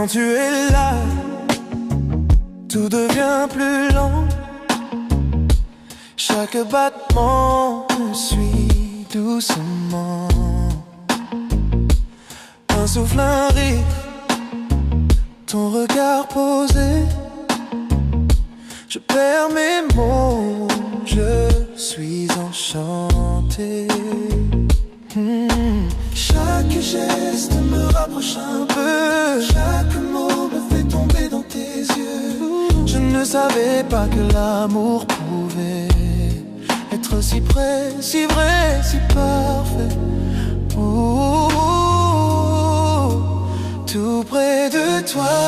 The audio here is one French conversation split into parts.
Quand tu es là, tout devient plus lent. Chaque battement me suit doucement. Un souffle, un rire, ton regard posé. Je perds mes mots, je suis enchanté. Chaque geste me rapproche un peu. Chaque mot me fait tomber dans tes yeux. Je ne savais pas que l'amour pouvait être si près, si vrai, si parfait. Tout près de toi,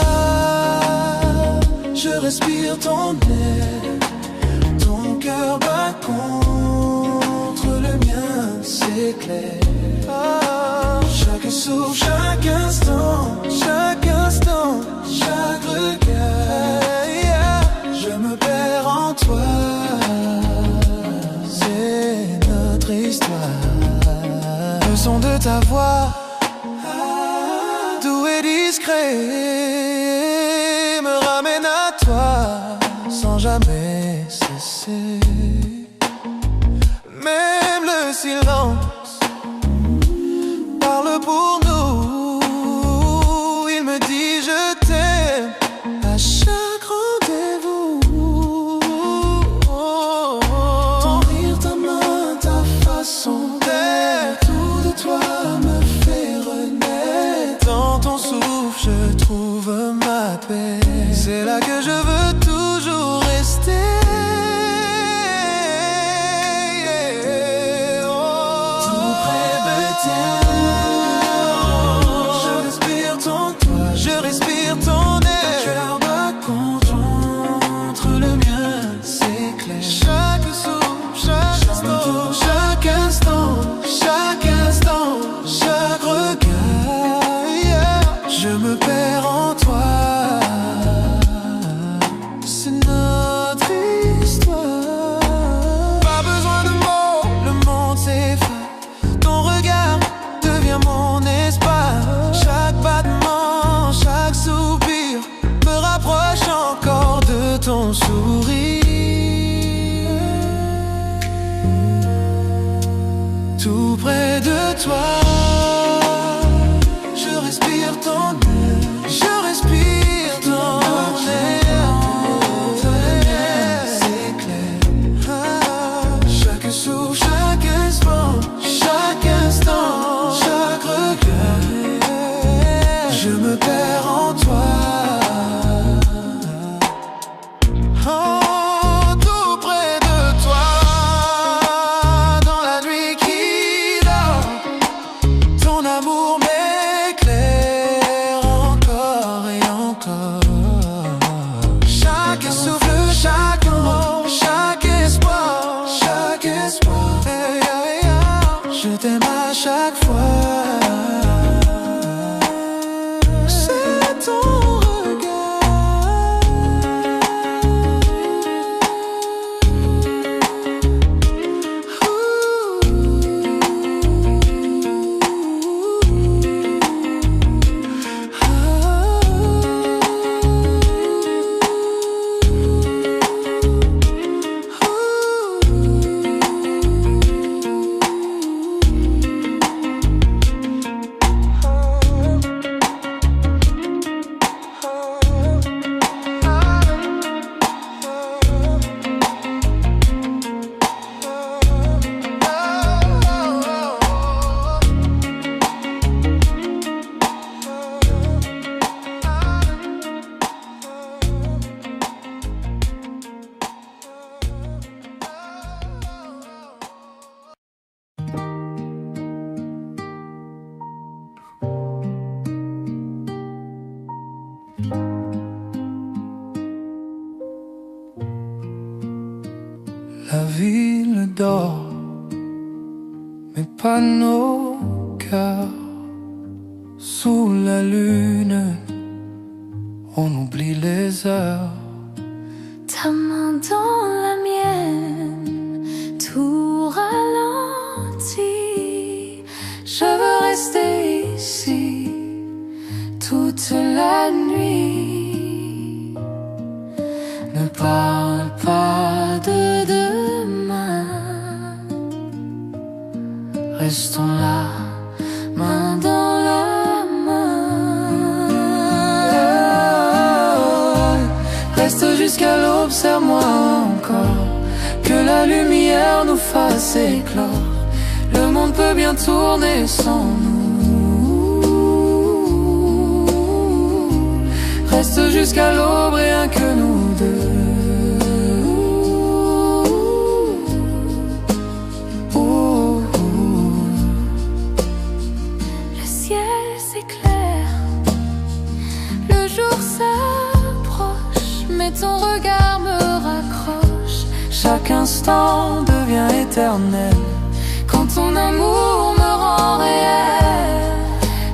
je respire ton air. Ton cœur bat contre le mien, c'est clair. Chaque souffle, chaque instant, chaque regard, je me perds en toi. C'est notre histoire. Le son de ta voix, doux et discret, me ramène à toi sans jamais cesser. Même le silence parle pour nous. Il me dit je t'aime à chaque rendez-vous. Ton rire, ta main, ta façon d'être, tout de toi me fait renaître. Dans ton souffle je trouve ma paix. C'est là que je veux toujours rester. Je me perds en toi. C'est notre histoire. Pas besoin de mots, le monde s'efface. Ton regard devient mon espace. Chaque battement, chaque soupir me rapproche encore de ton sourire. Tout près de toi, je respire ton air, je respire ton air. C'est clair. Chaque souffle, chaque instant, chaque regard, je me perds en toi. Tout près de toi, dans la nuit qui dort, ton amour m'éclaire encore et encore. Chaque souffle, chaque mot, chaque espoir, je t'aime à chaque fois. C'est ton la ville dort, mais pas nos cœurs. Sous la lune, on oublie les heures. Ta main dans la mienne, tout ralenti. Je veux rester ici toute la nuit. Ne parle pas de demain. Restons là, main dans la main. Reste jusqu'à l'aube, serre-moi encore, que la lumière nous fasse éclore. Le monde peut bien tourner sans nous. Reste jusqu'à l'aube, rien que nous deux. Le ciel s'éclaire, le jour s'approche, mais ton regard me raccroche. Chaque instant devient éternel quand ton amour me rend réel.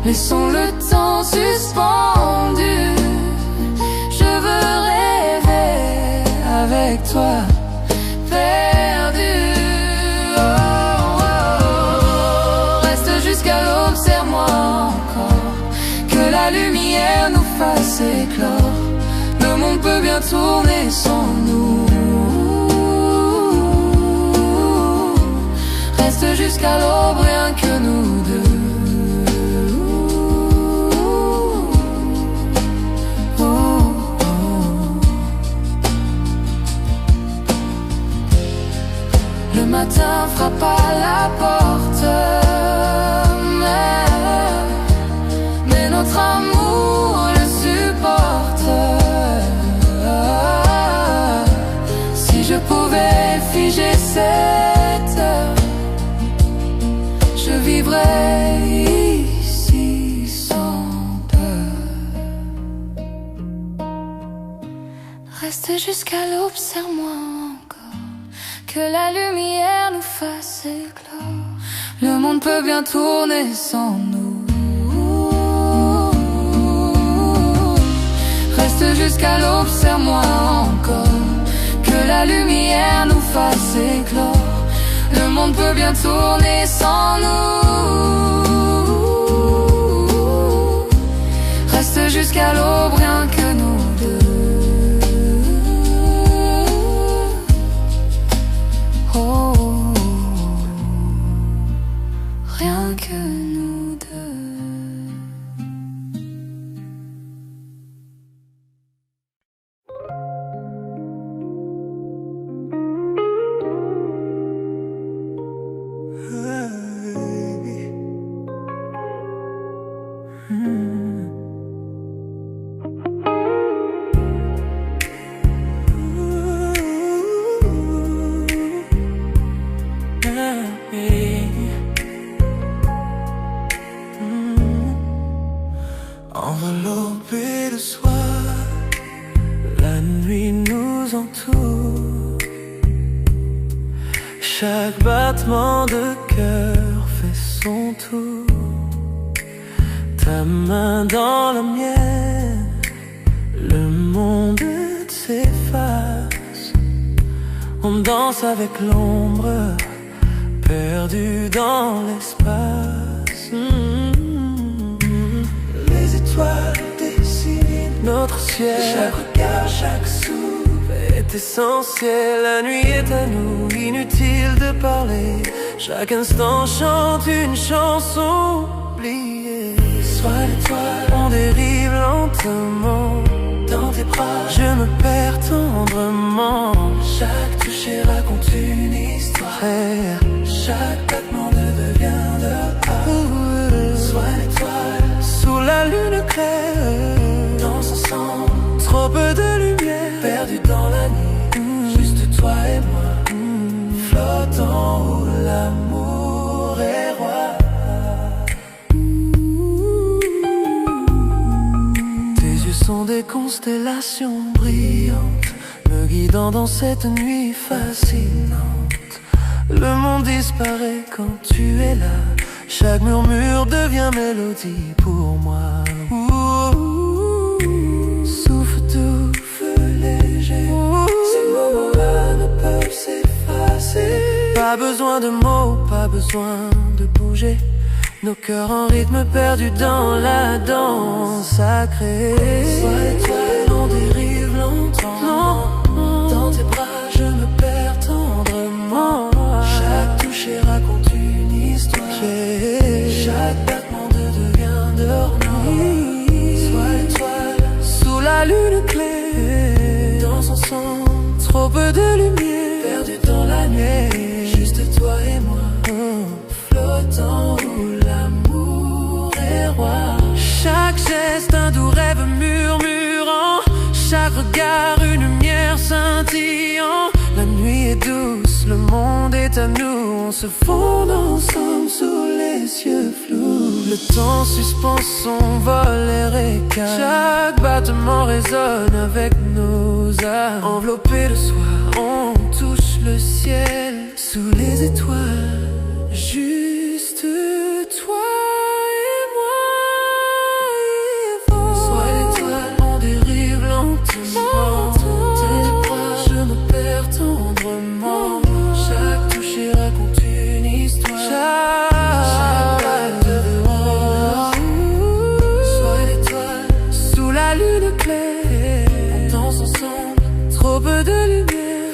Laissons le temps suspendu. Je veux rêver avec toi, perdu. Oh, oh, oh. Reste jusqu'à l'aube, serre-moi encore, que la lumière nous fasse éclore. Le monde peut bien tourner sans nous. Reste jusqu'à l'aube, rien que nous deux. Oh, oh. Le matin frappe à la porte, mais notre amour le supporte. Si je pouvais figer cette heure, je vivrai ici sans peur. Reste jusqu'à l'aube, serre-moi encore, que la lumière nous fasse éclore. Le monde peut bien tourner sans nous. Reste jusqu'à l'aube, serre-moi encore, que la lumière nous fasse éclore. Le monde peut bien tourner sans nous. Reste jusqu'à l'aube, rien que nous deux. Oh, rien que nous deux. Enveloppé de soie, la nuit nous entoure. Chaque battement de cœur fait son tour. Ta main dans la mienne, le monde s'efface. On danse avec l'ombre, perdu dans l'espace. Les étoiles dessinent notre ciel. Chaque regard, chaque souffle est essentiel. La nuit est à nous, inutile de parler. Chaque instant chante une chanson oubliée. Sois l'étoile, on dérive lentement. Dans tes bras, je me perds tendrement. Chaque toucher raconte une histoire. Chaque battement devient de part. Sois l'étoile, sous la lune claire. Danse ensemble, trop peu de lumière. Perdu dans la nuit, juste toi et moi. Flottant où l'amour est roi. Sont des constellations brillantes, me guidant dans cette nuit fascinante. Le monde disparaît quand tu es là. Chaque murmure devient mélodie pour moi. Souffle doux, feu léger. Ces moments-là ne peuvent s'effacer. Pas besoin de mots, pas besoin de bouger. Nos cœurs en rythme perdus dans la danse sacrée. Sois l'étoile, on dérive lentement. trop peu de lumière, perdu dans la nuit, juste toi et moi, flottant où l'amour est roi. Chaque geste un doux rêve murmurant, chaque regard une lumière scintillant. La nuit est douce, le monde est à nous, on se fond ensemble sous les cieux flous. Le temps suspend son vol et récale, chaque battement résonne avec nos âmes. Enveloppés de soir, on touche le ciel, sous les étoiles, juste toi.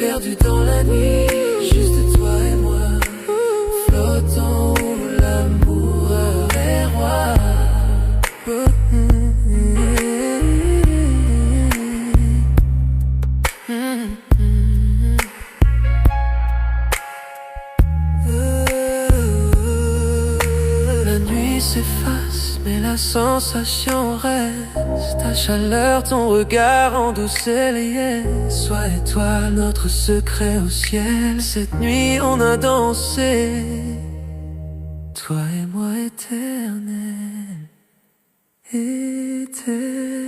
Perdu dans la nuit, juste toi et moi, flottant où l'amour est roi. La nuit s'efface, mais la sensation reste. Ta chaleur, ton regard en douce liesse. Toi et toi, notre secret au ciel. Cette nuit, on a dansé, toi et moi éternel, éternel.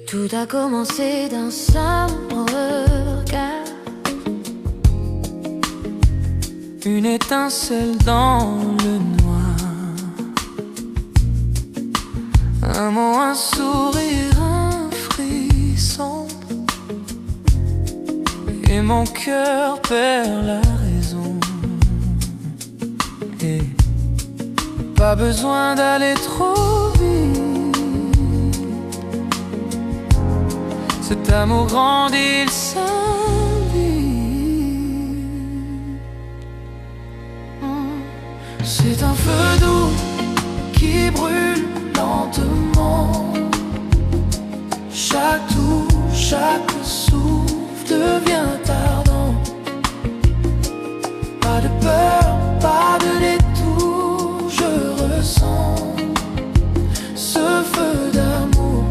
Tout a commencé d'un simple regard, une étincelle dans le noir, un mot, un sourire, un frisson, et mon cœur perd la raison. Et pas besoin d'aller trop vite, cet amour grandit, il s'invite. C'est un feu doux qui brûle lentement. Chaque touche, chaque souffle devient ardent. Pas de peur, pas de détour, je ressens ce feu d'amour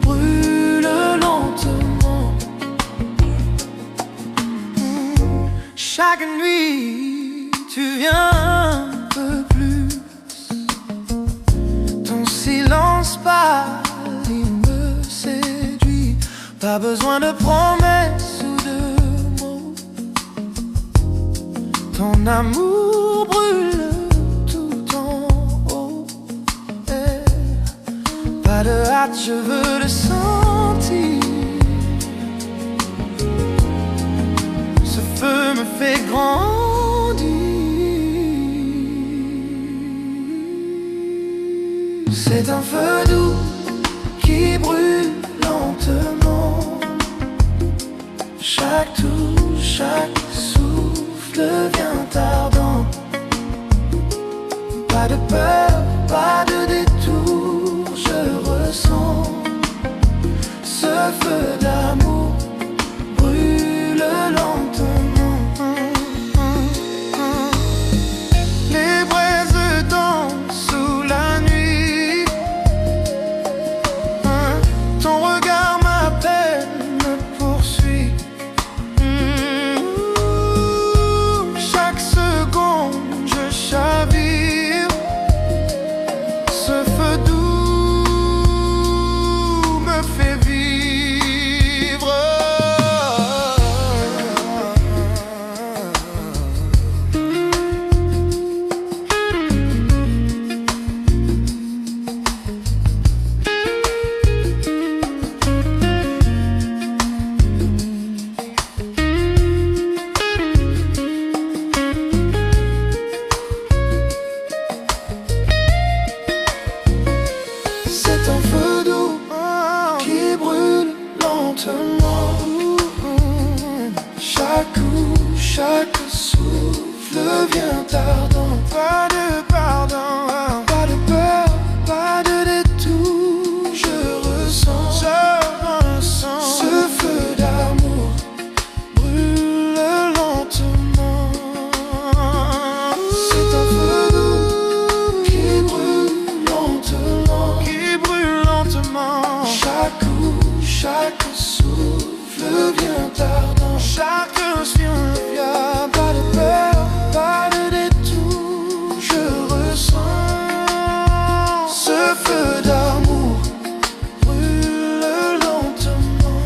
brûle lentement. Chaque nuit, tu viens un peu plus. Ton silence pâle, il me séduit. Pas besoin de promesses ou de mots. Ton amour brûle tout en haut. Pas de hâte, je veux le sentir. Ce feu me fait grandir. C'est un feu doux qui brûle lentement. Chaque touche, chaque souffle devient ardent. Pas de peur, pas de détour, je ressens ce feu d'amour brûle lentement. Les braises dansent sous la nuit. Ton regard m'appelle, me poursuit. Chaque seconde devient ardent. Pas de pardon, pas de peur, pas de détour. Je ressens ce feu d'amour brûle lentement. C'est un feu doux qui brûle lentement. Chaque coup, chaque souffle vient ardent. Chaque inspire vient, pas de peur, pas de détour. Je ressens ce feu d'amour brûle lentement.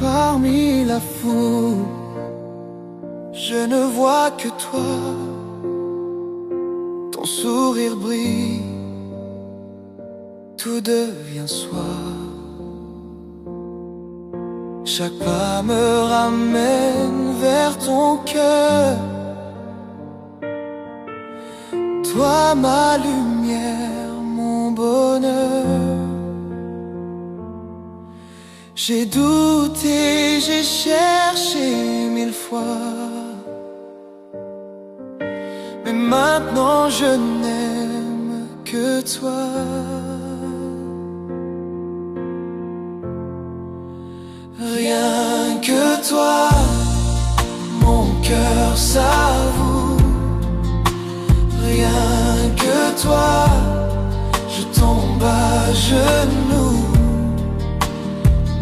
Parmi la foule, je ne vois que toi. Ton sourire brille, tout devient soir. Chaque pas me ramène vers ton cœur. Toi, ma lumière, mon bonheur. J'ai douté, j'ai cherché 1000 fois, mais maintenant je n'aime que toi. Rien que toi, mon cœur s'avoue. Rien que toi, je tombe à genoux.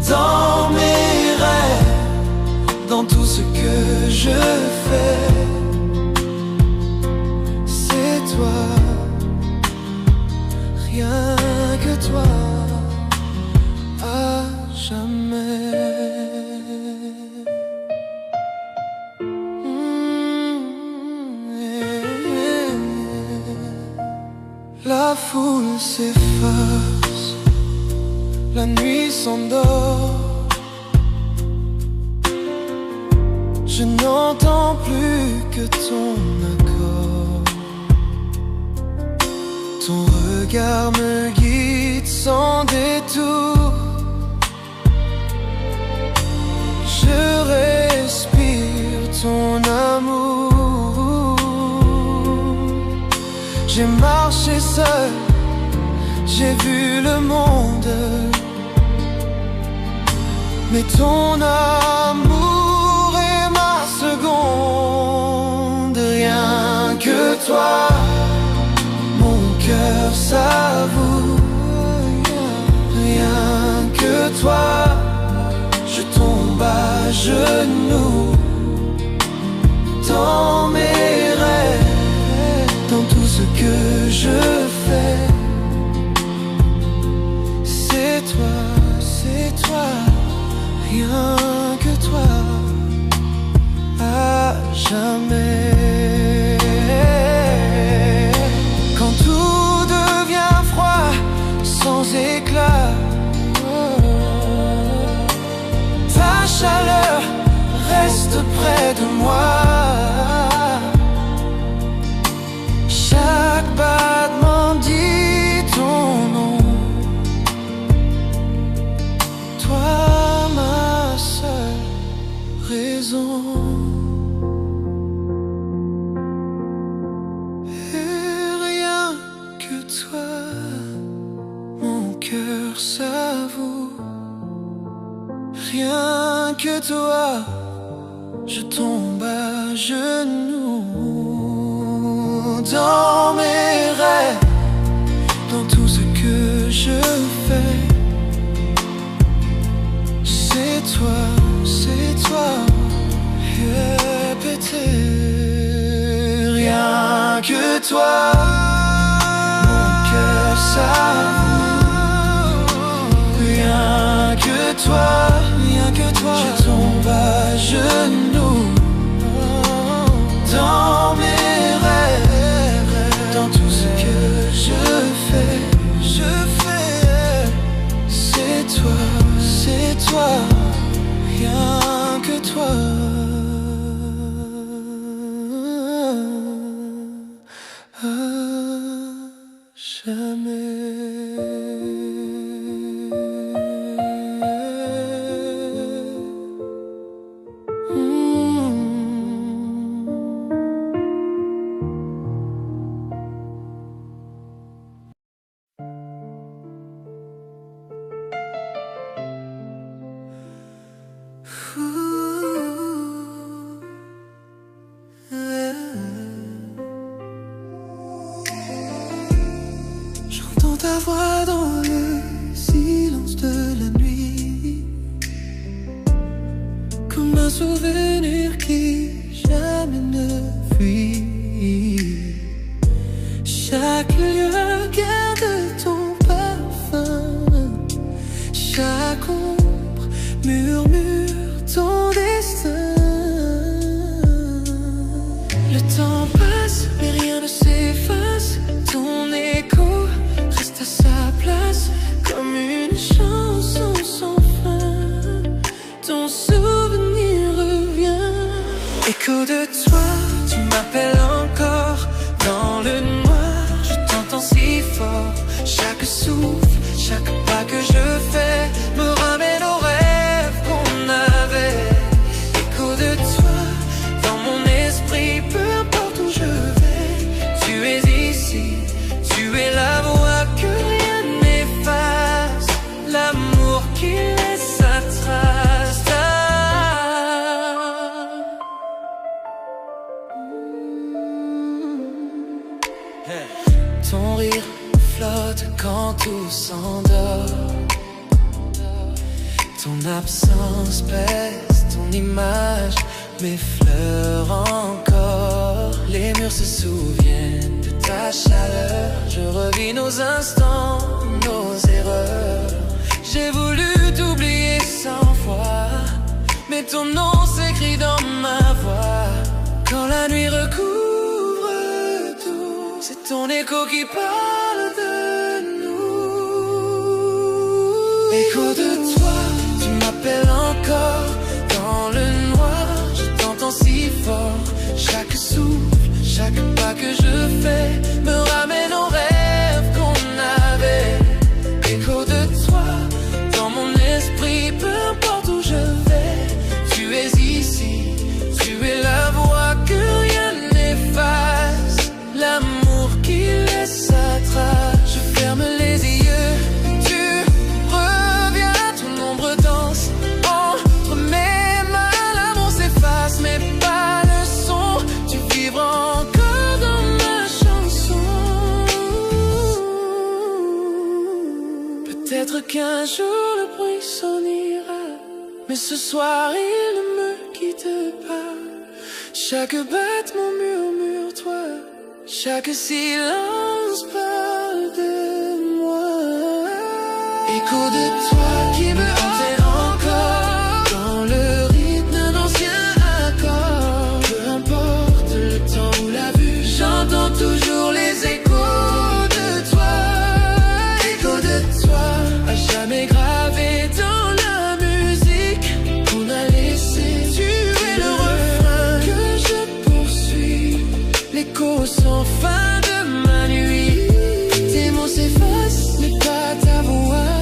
Dans mes rêves, dans tout ce que je fais, c'est toi, rien que toi, à jamais. La foule s'efface, la nuit s'endort. Je n'entends plus que ton accord. Ton regard me guide sans détour. Je respire ton amour. J'ai marché seul, j'ai vu le monde, mais ton amour est ma seconde. Rien que toi, mon cœur s'avoue. Rien que toi, je tombe à genoux. Dans mes rêves, dans tout ce que je fais, c'est toi, rien que toi, à jamais. Quand tout devient froid, sans éclat, ta chaleur reste près de moi. Chaque battement dit ton nom. Toi, ma seule raison. Et rien que toi, mon cœur s'avoue. Rien que toi, je tombe à genoux. dans mes rêves, dans tout ce que je fais. C'est toi, répété. Rien que toi, mon cœur s'avoue. Rien que toi, je tombe à genoux. Dans mes rêves, dans tout ce que je fais. C'est toi, rien que toi. J'entends ta voix dans le silence de la nuit, comme un souvenir qui jamais ne fuit. Chaque lieu garde ton parfum, chaque ombre murmure ton destin. Le temps passe, mais rien ne s'efface. Ton écho reste à sa place, comme une chanson sans fin. Ton souvenir revient. Écho de toi, tu m'appelles encore. Dans le noir, je t'entends si fort. Chaque souffle, chaque pas que je fais me ramène aux rêves qu'on avait. Écho de toi, dans mon esprit, peu importe où je vais. Tu es ici, tu es la voix que rien n'efface, l'amour qui laisse sa trace. Ton rire flotte quand tout s'endort. Ton absence pèse, ton image m'effleure encore. Les murs se souviennent de ta chaleur. Je revis nos instants, nos erreurs. J'ai voulu t'oublier 100 fois, mais ton nom s'écrit dans ma voix. Quand la nuit recouvre tout, c'est ton écho qui parle de nous. Écho de toi, tu m'appelles encore. Dans le noir, je t'entends si fort. Chaque souffle, chaque pas que je fais me ramène aux rêves qu'on avait. Écho de toi, dans mon esprit, peu importe où je vais. Tu es ici, tu es la voix que rien n'efface, l'amour qui laisse sa trace. Je ferme les yeux, tu reviens, ton ombre danse entre mes mains. L'amour s'efface, mais pas le son. Tu vibres encore dans ma chanson. Peut-être qu'un jour le bruit s'en ira, mais ce soir il ne me quitte pas. Chaque battement murmure toi, chaque silence parle de moi. Écho de toi qui me hantait encore, dans le rythme d'un ancien accord. Peu importe le temps ou la vue, j'entends toujours les échos de toi. Écho de toi, à jamais gravé dans la musique qu'on a laissé. Tu es le refrain que je poursuis, l'écho sans fin de ma nuit. Tes mots s'effacent, mais pas ta voix.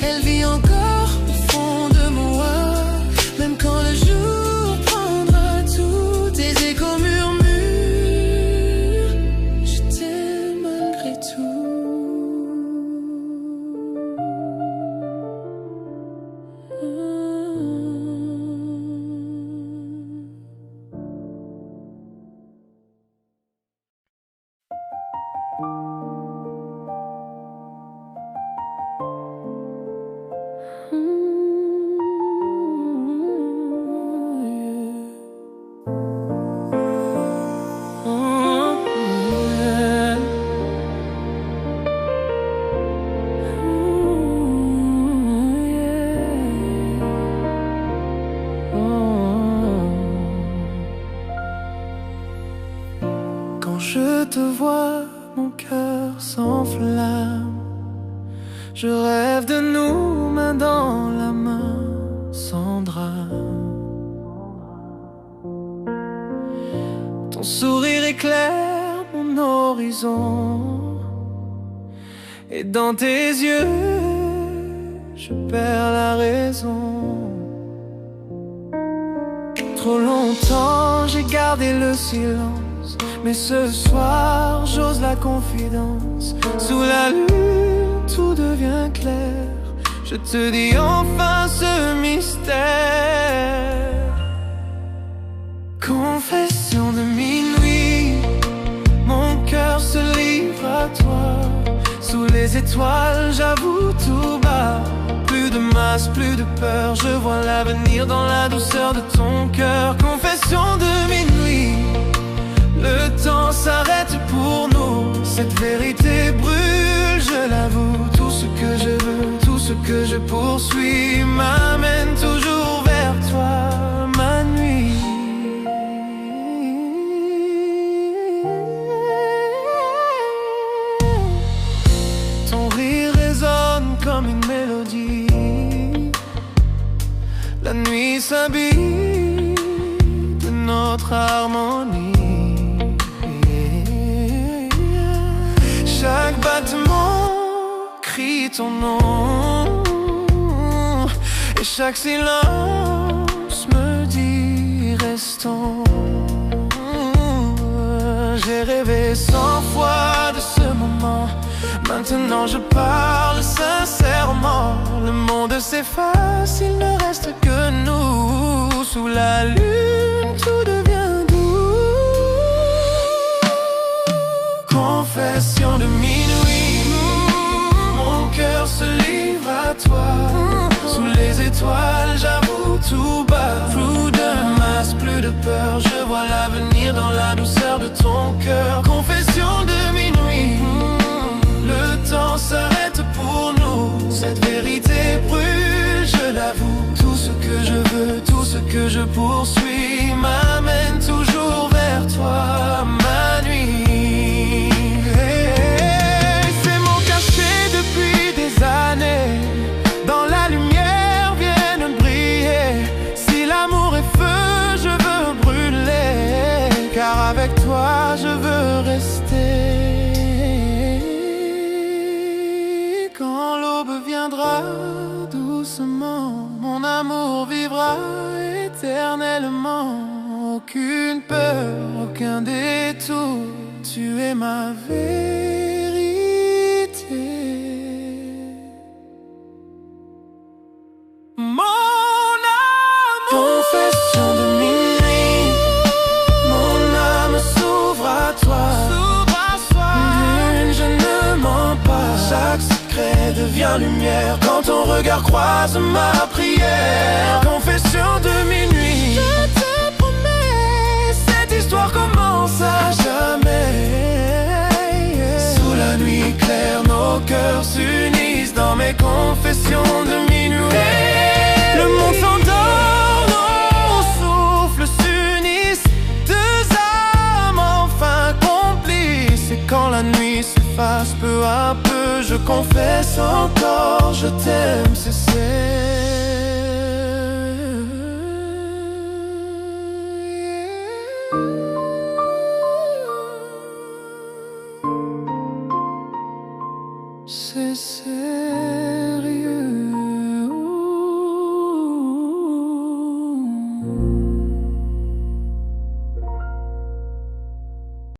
Elle vit encore au fond de moi, même quand le jour prendra tout. Tes échos murmurent, je t'aime malgré tout. Quand je te vois, mon cœur s'enflamme. Je rêve de nous, main dans la main, sans drame. Ton sourire éclaire mon horizon, et dans tes yeux, je perds la raison. Trop longtemps j'ai gardé le silence, mais ce soir j'ose la confidence. Sous la lune tout devient clair, je te dis enfin ce mystère. Confession de minuit, mon cœur se livre à toi. Sous les étoiles j'avoue tout bas, plus de masque, plus de peur, je vois l'avenir dans la douceur de ton cœur. Confession de minuit, le temps s'arrête pour nous. Cette vérité brûle, je l'avoue. Tout ce que je veux, tout ce que je poursuis m'amène toujours vers toi, ma nuit. Ton rire résonne comme une mélodie. La nuit s'habille de notre harmonie. Chaque battement crie ton nom, et chaque silence me dit restons. J'ai rêvé 100 fois de ce moment, maintenant je parle sincèrement. Le monde s'efface, il ne reste que nous. Sous la lune tout devient doux. Confession de minuit, mon cœur se livre à toi. Sous les étoiles j'avoue tout bas, plus de masque, plus de peur, je vois l'avenir dans la douceur de ton cœur. Confession de minuit, le temps s'arrête pour nous. Cette vérité brûle, je l'avoue. Tout ce que je veux, tout ce que je poursuis m'amène toujours vers toi, ma nuit. C'est mon cachet depuis des années. Dans la lumière viennent briller. Si l'amour est feu, je veux brûler, car avec toi je veux rester. Quand l'aube viendra doucement, mon amour vivra éternellement. Aucune peur, aucun détour, tu es ma vérité. Mon amour, confession de minuit, mon âme s'ouvre à toi. Lune, je ne mens pas, chaque secret devient lumière quand ton regard croise ma prière. Confession de minuit, je te promets, cette histoire commence à jamais. Sous la nuit claire, nos cœurs s'unissent dans mes confessions de minuit. Le monde s'endort, nos souffles s'unissent, deux âmes enfin complices. Et quand la nuit s'efface peu à peu, je confesse encore, je t'aime, c'est